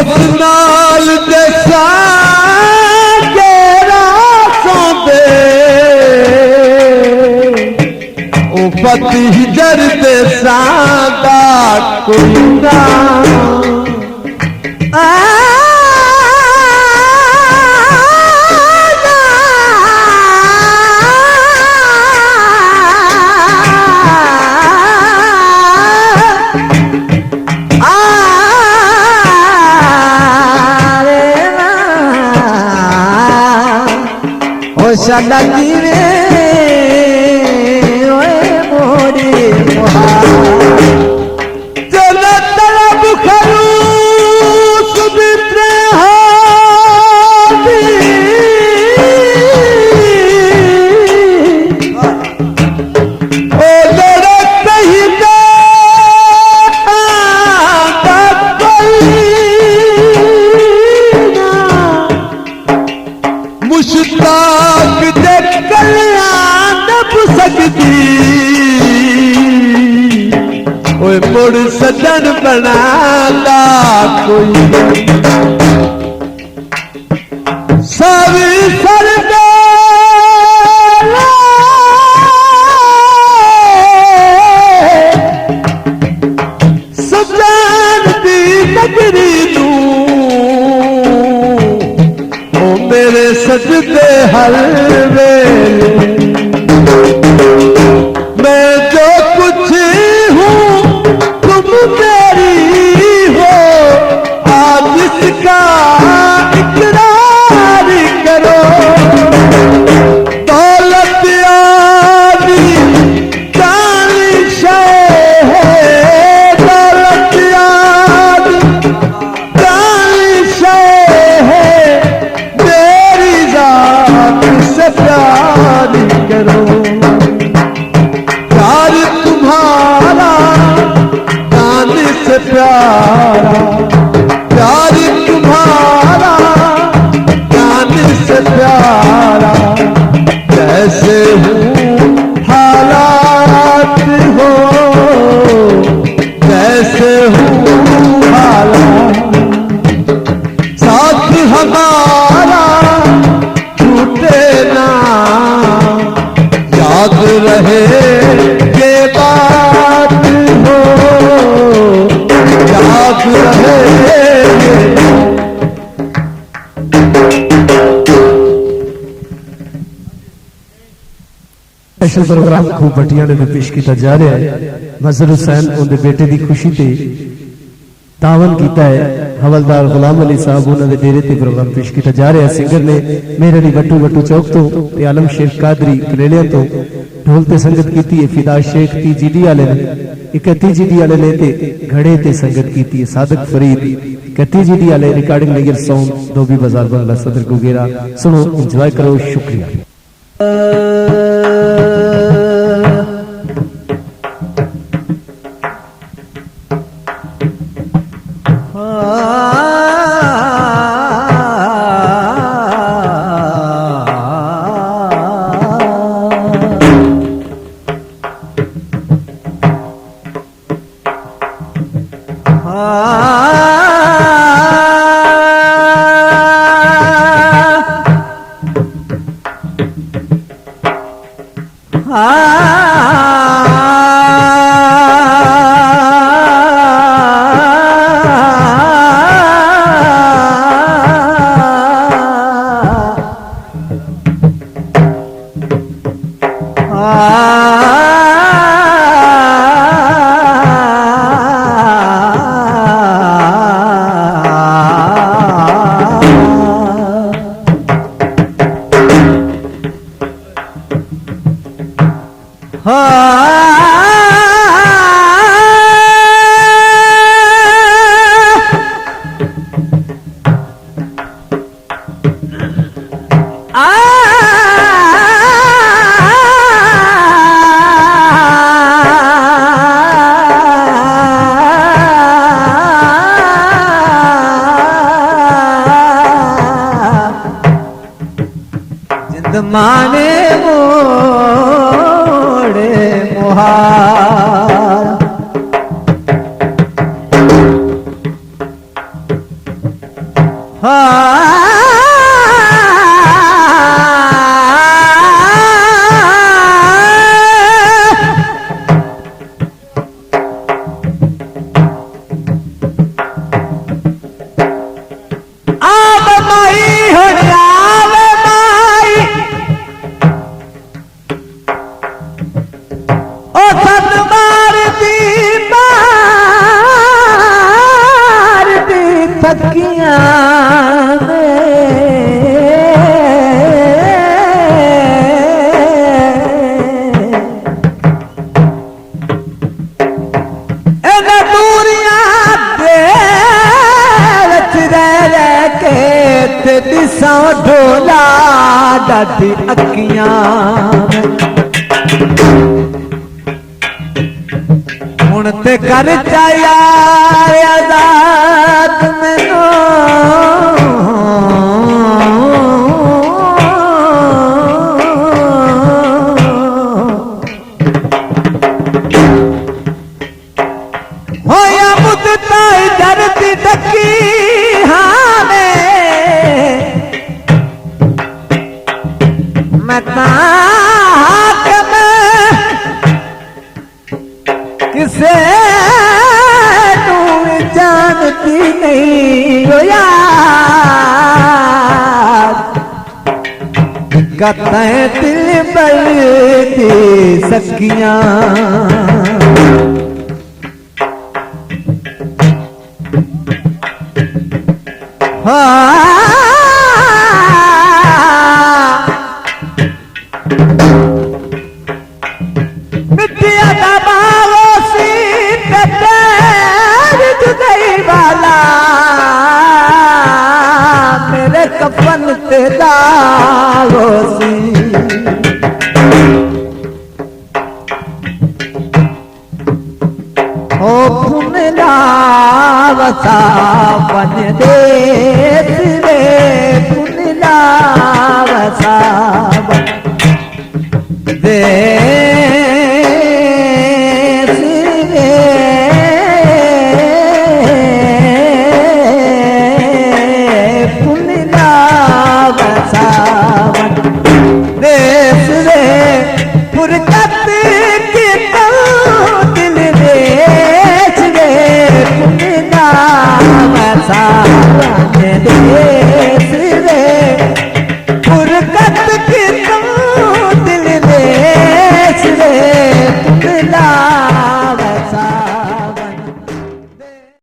नाल जैसा गेरा सौंदे ओ फती जर दे सादा कोई ना शाला कीवे ओए मोरी चल तलब खरूस बित्रे हादी ओ लड़क ही दे मुश्ताक दे कल्याण सकती ओए मुड़ सजन बनाता कोई सावी सर दे सजान दी नगरी नू मेरे सजदे हर वेले मैं जो कुछ हूँ तुम मेरी हो आज इसका इकरार करो दौलत आदि काली शय है दौलत आदि काली शय है से प्यार करो प्यार तुम्हारा जान से प्यारा प्यार तुम्हारा जान से प्यारा कैसे हूँ हालात हो कैसे हूँ हालात साथ हमारा ना याद रहे ये बात हो याद रहे स्पेशल प्रोग्राम खूब बटिया ने पेश किया जा रहा है मजहर हुसैन उनके बेटे की खुशी से तावन किया है हवलदार गुलाम अली साहब उन्होंने डेरे ते प्रोग्राम पेश किया जा रहा है सिंगर ने मेरे लिए वट्टू वट्टू चौक तो आलम शेख कादरी कलेलिया तो ढोल ते संगत की है फिदा शेख तीजीडी वाले ने तीजीडी वाले ने ते घड़े ते संगत की है सादक फरीद तीजीडी वाले रिकॉर्डिंग नगर सॉन्ग धोबी बाजार बंगला सदर गुगेरा सुनो एंजॉय करो शुक्रिया माने मोड़े मोहार थकियां दिसा ढोला ॾाढी अखियां हुण ते कर चाया आज़ाद मैनू होया मुद्दता धरती ढकी किसे तू जानती नहीं हो यार कतई दिल बलती सखियां मिट्टिया का बालो सी जुदाई वाला मेरे कफन ते दागो सी ओ पुनला वसा बन दे रे पुनला वसा बन दे